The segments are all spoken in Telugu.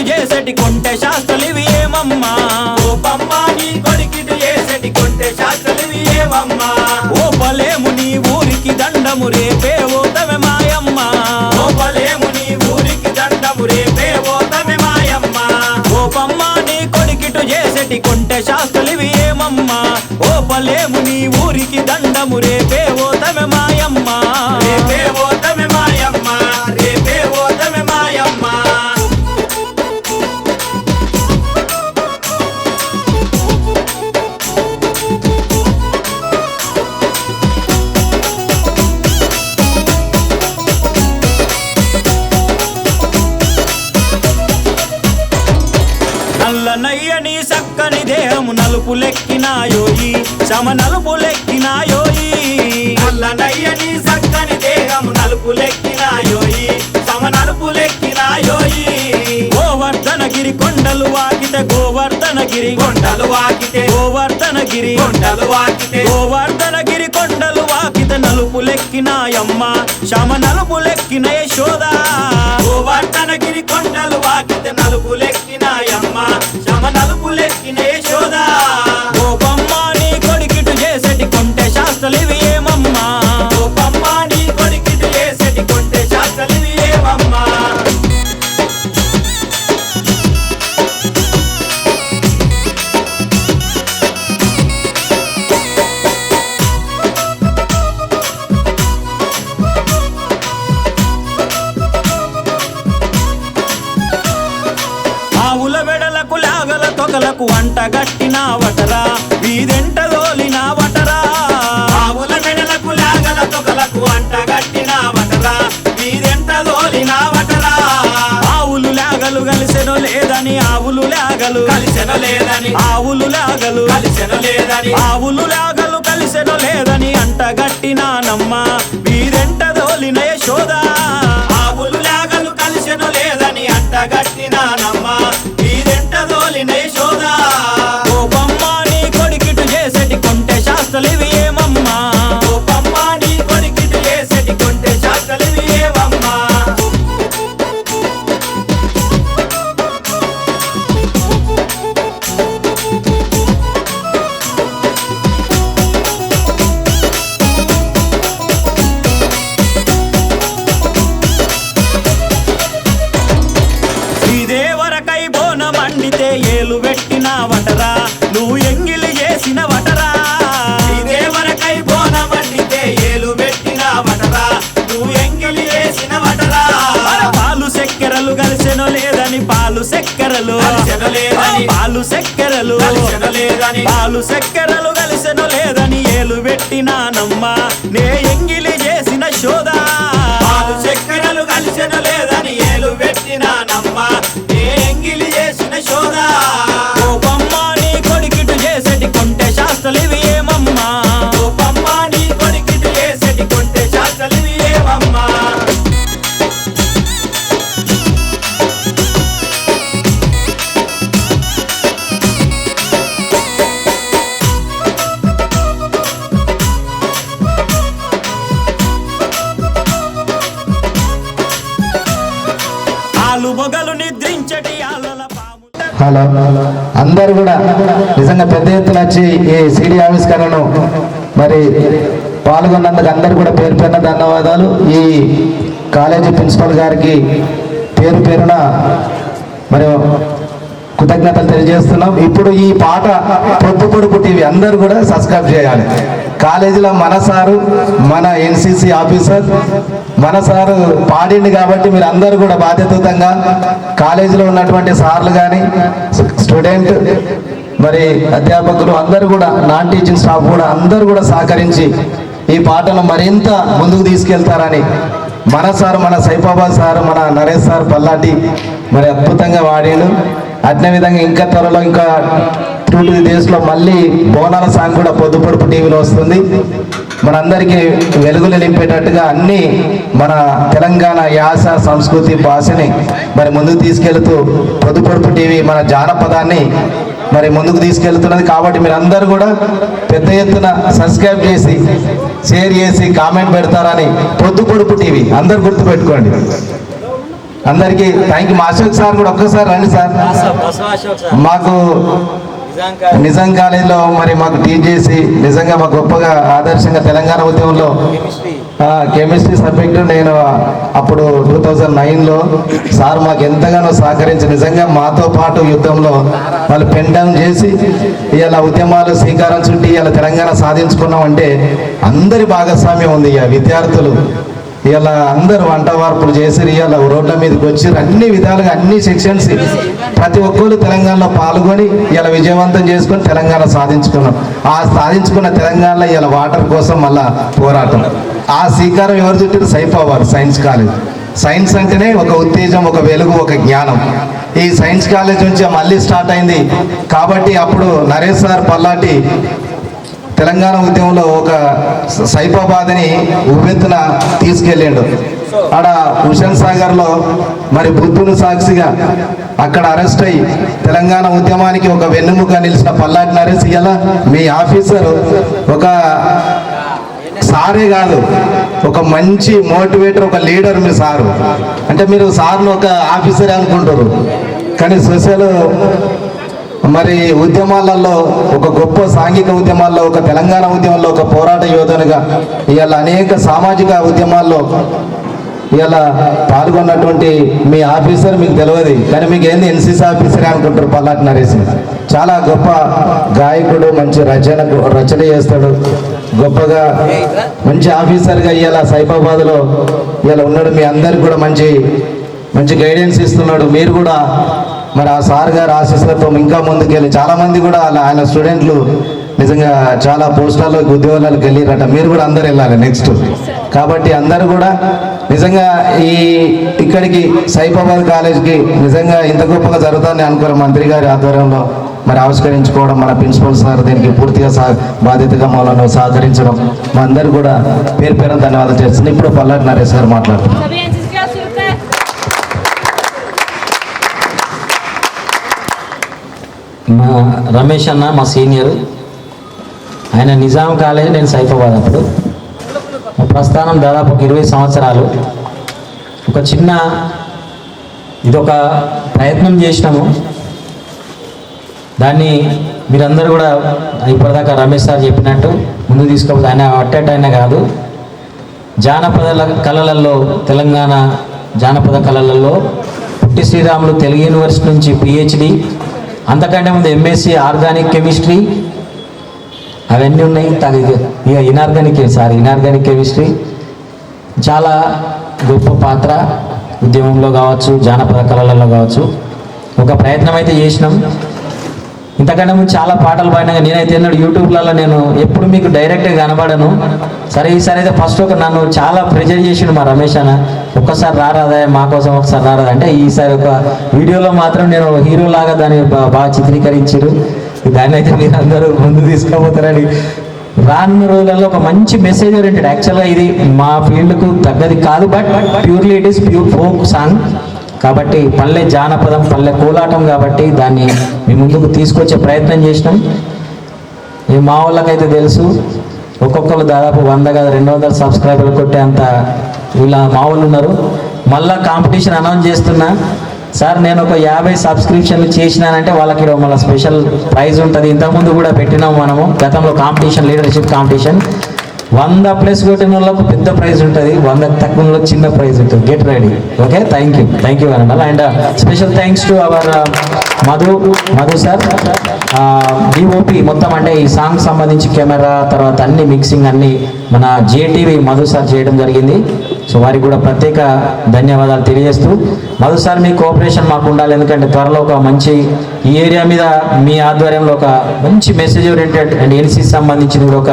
చేసేటి కొంటె శాస్త్రలివి ఏమమ్మా ఓపమ్మా నీ కొడుకిటు చేసేటి కొంటె శాస్త్రలివి ఏమమ్మా ఓపలేము నీ ఊరికి దండము రేపే ఓతమె మాయమ్మ ఓపలేము నీ ఊరికి దండము రేపే ఓతమె మాయమ్మ ఓపమ్మా నీ కొడుకిటు చేసేటి కొంటె శాస్త్రలివి ఏమమ్మా ఓపలేము నీ ఊరికి దండము రేపే ఓతమె మాయమ్మ రేపే ఓతమె మాయమ్మ రేపే ఓతమె మాయమ్మ నల్లనయ్యని సక్కని దేహము నలుపులెక్కినాయోయి శమ నలుపులెక్కినాయోయి నల్లనయ్యని సక్కని దేహము నలుపులెక్కినాయోయి సమ నలుపులెక్కినాయోయి గోవర్ధనగిరి కొండలు వాకితే గోవర్ధనగిరి కొండలు వాకితే గోవర్ధనగిరి కొండలు వాకితే గోవర్ధనగిరి కొండలు వాకితే నలుపులెక్కినాయమ్మ శమ నలుపులెక్కిన యశోదా గోవర్ధనగిరి కొండలు వాకితే నలుపులెక్కినాయమ్మ శమ నలుపులెక్కిన యశోదా గోపమ్మ నీ కొడుకిటు చేసేటి కొంటె శాస్త్రలివి ఏమమ్మా గోపమ్మ నీ కొడుకిటు చేసేటి కొంటె శాస్త్రలివి ఏమమ్మా ఆవుల వెడలకు లాగల తొగలకు వంట గట్టిన వటరా వీదెంట దోలిన వటరా ఆవుల మెడలకు లాగల తొగలకు అంటగట్టిన వటరా వీదెంట దోలిన వటరా ఆవులు లాగలు కలిసెను లేదని ఆవులు లాగలు కలిసెను లేదని ఆవులు లాగలు కలిసెను లేదని ఆవులు లాగలు కలిసెను లేదని అంట గట్టినానమ్మ వీదెంట దోలిన యశోదా ఆవులు లాగలు కలిసెను లేదని అంటగట్టినానమ్మ వీదెంట దోలిన యశోదా గోపమ్మ నీ కొడుకిటు చేసేటి కొంటె శాస్త్రలివి ఏమమ్మా గోపమ్మ నీ కొడుకిటు చేసేటి కొంటె శాస్త్రలివి ఏమమ్మా శ్రీదేవరకై బోనమండితే ఏలు పెట్టిన వటరా నువ్వు ఎంగిలి చేసిన వటరా ఇదేవరకై బోనమండితే ఏలు పెట్టిన వటరా నువ్వు ఎంగిలి వేసిన వటరా పాలు చక్కెరలు కలిసెను లేదని పాలు చక్కెరలు కలిసెను లేదని పాలు చక్కెరలు కలిసెను లేదని పాలు చక్కెరలు కలిసెను లేదని ఏలు పెట్టినానమ్మ నే ఎంగిలి చేసిన శోదా పాలు చక్కెరలు కలిసెను లేదని ఏలు పెట్టినానమ్మ ఏ ఎంగిలి చేసిన శోదా గోపమ్మ నీ కొడుకిటు చేసేటి కొంటె శాస్త్రలివి ఏమమ్మా గోపమ్మ నీ కొడుకిటు చేసేటి కొంటె శాస్త్రలివి ఏమమ్మా ఆలు బొగలు నిద్రించటి ఆలల పాము హలో అందరు కూడా నిజంగా పెద్ద ఎత్తున వచ్చి ఈ సిడి ఆవిష్కరణను మరి పాల్గొన్నందుకు అందరు కూడా పేరు పేరున ధన్యవాదాలు. ఈ కాలేజీ ప్రిన్సిపల్ గారికి పేరు పేరున మరి కృతజ్ఞతలు తెలియజేస్తున్నాం. ఇప్పుడు ఈ పాట పొద్దు పొడుపు టీవీ అందరూ కూడా సబ్స్క్రైబ్ చేయాలి. కాలేజీలో మన సారు మన ఎన్సిసి ఆఫీసర్ మన సారు పాడింది కాబట్టి మీరు అందరూ కూడా బాధ్యతయుతంగా కాలేజీలో ఉన్నటువంటి సార్లు కానీ స్టూడెంట్ మరి అధ్యాపకులు అందరూ కూడా నాన్ టీచింగ్ స్టాఫ్ కూడా అందరూ కూడా సహకరించి ఈ పాటను మరింత ముందుకు తీసుకెళ్తారని మన సార్ మన సైఫాబాద్ సార్ మన నరేష్ సార్ పల్లాటి మరి అద్భుతంగా వాడాడు. అదే విధంగా ఇంకా త్వరలో ఇంకా 2-3 డేస్లో మళ్ళీ బోనాల సాంగ్ కూడా పొద్దు పొడుపు టీవీలో వస్తుంది. మనందరికీ వెలుగులు నింపేటట్టుగా అన్ని మన తెలంగాణ యాస సంస్కృతి భాషని మరి ముందుకు తీసుకెళ్తూ పొద్దు పొడుపు టీవీ మన జానపదాన్ని మరి ముందుకు తీసుకెళ్తున్నది. కాబట్టి మీరు అందరూ కూడా పెద్ద ఎత్తున సబ్స్క్రైబ్ చేసి షేర్ చేసి కామెంట్ పెడతారని పొద్దు పొడుపు టీవీ అందరు గుర్తుపెట్టుకోండి. అందరికీ థ్యాంక్ యూ. మా అశోక్ సార్ కూడా ఒక్కసారి రండి సార్. మాకు నిజాం కాలేజీలో మరి మాకు టీచ్ చేసి నిజంగా మాకు గొప్పగా ఆదర్శంగా తెలంగాణ ఉద్యమంలో కెమిస్ట్రీ సబ్జెక్టు నేను అప్పుడు 2009లో సార్ మాకు ఎంతగానో సహకరించి నిజంగా మాతో పాటు యుద్ధంలో వాళ్ళు పెన్ డౌన్ చేసి ఇలా ఉద్యమాలు శ్రీకారం చుట్టి ఇలా తెలంగాణ సాధించుకున్నాం అంటే అందరి భాగస్వామ్యం ఉంది. ఇక విద్యార్థులు ఇలా అందరూ వంట వార్పులు చేసి ఇలా రోడ్ల మీదకి వచ్చి అన్ని విధాలుగా అన్ని సెక్షన్స్ ప్రతి ఒక్కరు తెలంగాణలో పాల్గొని ఇలా విజయవంతం చేసుకొని తెలంగాణ సాధించుకున్నాం. ఆ సాధించుకున్న తెలంగాణలో ఇలా వాటర్ కోసం మళ్ళా పోరాటం. ఆ శ్రీకారం ఎవరు చుట్టారు? Saifabad science college. సైన్స్ అంటేనే ఒక ఉత్తేజం, ఒక వెలుగు, ఒక జ్ఞానం. ఈ సైన్స్ కాలేజ్ నుంచి మళ్ళీ స్టార్ట్ అయింది కాబట్టి అప్పుడు నరేష్ సార్ పల్లాటి తెలంగాణ ఉద్యమంలో ఒక సైఫాబాద్ని ఉవ్వెత్తున తీసుకెళ్ళిండు. ఆడ హుషన్ సాగర్లో మరి బుద్ధుని సాక్షిగా అక్కడ అరెస్ట్ అయ్యి తెలంగాణ ఉద్యమానికి ఒక వెన్నుముక నిలిచిన పల్లాటి నరేష్ ఇలా మీ ఆఫీసరు ఒక సారే కాదు, ఒక మంచి మోటివేటర్, ఒక లీడర్ మీ సారు. అంటే మీరు సార్ను ఒక ఆఫీసరే అనుకుంటారు కానీ సోషల్ మరి ఉద్యమాలలో ఒక గొప్ప సాంఘిక ఉద్యమాల్లో, ఒక తెలంగాణ ఉద్యమంలో ఒక పోరాట యోధునిగా ఇవాళ అనేక సామాజిక ఉద్యమాల్లో ఇలా పాల్గొన్నటువంటి మీ ఆఫీసర్ మీకు తెలియదు కానీ మీకు ఏంది ఎన్సీసీ ఆఫీసరే అనుకుంటారు. పల్లాటి నరేష్ చాలా గొప్ప గాయకుడు, మంచి రచన చేస్తాడు, గొప్పగా మంచి ఆఫీసర్గా ఇలా సైఫాబాద్లో ఇలా ఉన్నాడు. మీ అందరికి కూడా మంచి మంచి గైడెన్స్ ఇస్తున్నాడు. మీరు కూడా మరి ఆ సార్ గారు ఆశీస్సులతో ఇంకా ముందుకెళ్ళి చాలామంది కూడా ఆయన స్టూడెంట్లు నిజంగా చాలా పోస్టులలో ఉద్యోగాలకు వెళ్ళిరట. మీరు కూడా అందరు వెళ్ళాలి నెక్స్ట్. కాబట్టి అందరూ కూడా నిజంగా ఇక్కడికి సైఫాబాద్ కాలేజ్కి నిజంగా ఇంత గొప్పగా జరుగుతుందని అనుకోవాలి. మంత్రి గారి ఆధ్వర్యంలో మరి ఆవిష్కరించుకోవడం, మన ప్రిన్సిపల్ సార్ దీనికి పూర్తిగా బాధ్యతగా మమ్మల్ని సహకరించడం మా అందరు కూడా పేరు పేరు ధన్యవాదాలు చేస్తుంది. ఇప్పుడు పల్లాటి నరేష్ గారు మాట్లాడుతున్నారు. మా రమేష్ అన్న మా సీనియర్, ఆయన నిజాం కాలేజ్, నేను సైఫాబాద్. అప్పుడు ప్రస్థానం దాదాపు 20 సంవత్సరాలు. ఒక చిన్న ఇదొక ప్రయత్నం చేసినాము. దాన్ని మీరందరూ కూడా ఇప్పటిదాకా రమేష్ సార్ చెప్పినట్టు ముందు తీసుకోవాలి. ఆయన అట్టేటైనా కాదు, జానపద కళలలో, తెలంగాణ జానపద కళలలో పుట్టి శ్రీరాములు తెలుగు యూనివర్సిటీ నుంచి PhD, అంతకంటే ముందు MSc ఆర్గానిక్ కెమిస్ట్రీ అవన్నీ ఉన్నాయి. ఇక ఇనార్గానిక్ కెమిస్ట్రీ చాలా గొప్ప పాత్ర ఉద్యమంలో కావచ్చు, జానపద కళలలో కావచ్చు. ఒక ప్రయత్నం అయితే చేసినాం. ఇంతకంటే ముందు చాలా పాటలు పాడినాక నేనైతే ఎన్నడు యూట్యూబ్లలో నేను ఎప్పుడు మీకు డైరెక్ట్గా కనబడను. సరే ఈసారి అయితే ఫస్ట్ నన్ను చాలా ప్రెజర్ చేసిండు మా రమేష్ అన్న, ఒక్కసారి రారాదా మా కోసం, ఒకసారి రారాదా అంటే ఈసారి ఒక వీడియోలో మాత్రం నేను హీరో లాగా దాన్ని బాగా చిత్రీకరించారు. దాన్ని అయితే మీరు అందరూ ముందు తీసుకోబోతారని రానున్న రోజులలో ఒక మంచి మెసేజ్ ఓరియంటెడ్. యాక్చువల్గా ఇది మా ఫీల్డ్కు తగ్గది కాదు, but purely it is pure folk song కాబట్టి పల్లె జానపదం, పల్లె కోలాటం కాబట్టి దాన్ని మీ ముందుకు తీసుకొచ్చే ప్రయత్నం చేసినాం. ఈ మా వాళ్ళకైతే తెలుసు, ఒక్కొక్కరు దాదాపు 100 కాదు 200 సబ్స్క్రైబర్లు కొట్టే అంత ఇలా మా వాళ్ళు ఉన్నారు. మళ్ళీ కాంపిటీషన్ అనౌన్స్ చేస్తున్నా సార్, నేను ఒక 50 సబ్స్క్రిప్షన్లు చేసినానంటే వాళ్ళకి మళ్ళీ స్పెషల్ ప్రైజ్ ఉంటుంది. ఇంతకుముందు కూడా పెట్టినాం మనము గతంలో కాంపిటీషన్, లీడర్షిప్ కాంపిటీషన్. 100+ కొట్టిన వాళ్ళకు పెద్ద ప్రైజ్ ఉంటుంది, 100 తక్కువ చిన్న ప్రైజ్ ఉంటుంది. Get ready. Okay, thank you అనండి. And special thanks to our Madhu sir, DOP మొత్తం, అంటే ఈ సాంగ్ సంబంధించి కెమెరా తర్వాత అన్ని మిక్సింగ్ అన్ని మన JTV మధు సార్ చేయడం జరిగింది. సో వారికి కూడా ప్రత్యేక ధన్యవాదాలు తెలియజేస్తూ, మధు సార్ మీ కోఆపరేషన్ మాకు ఉండాలి. ఎందుకంటే త్వరలో ఒక మంచి ఈ ఏరియా మీద మీ ఆధ్వర్యంలో ఒక మంచి మెసేజ్ ఓరియంటెడ్ అండ్ NCC సంబంధించిన కూడా ఒక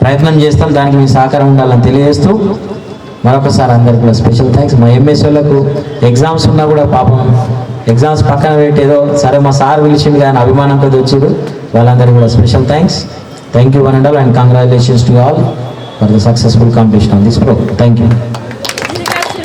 ప్రయత్నం చేస్తాం. దానికి మీ సహకారం ఉండాలని తెలియజేస్తూ మరొకసారి అందరికి కూడా స్పెషల్ థ్యాంక్స్. మా MSOలకు ఎగ్జామ్స్ ఉన్నా కూడా పాపం ఎగ్జామ్స్ పక్కన పెట్టి ఏదో సరే మా సార్ పిలిచింది కానీ అభిమానం కొద్ది వచ్చారు, వాళ్ళందరికీ కూడా special thanks. Thank you one and all, and congratulations to all for the successful competition on this programme. Thank you.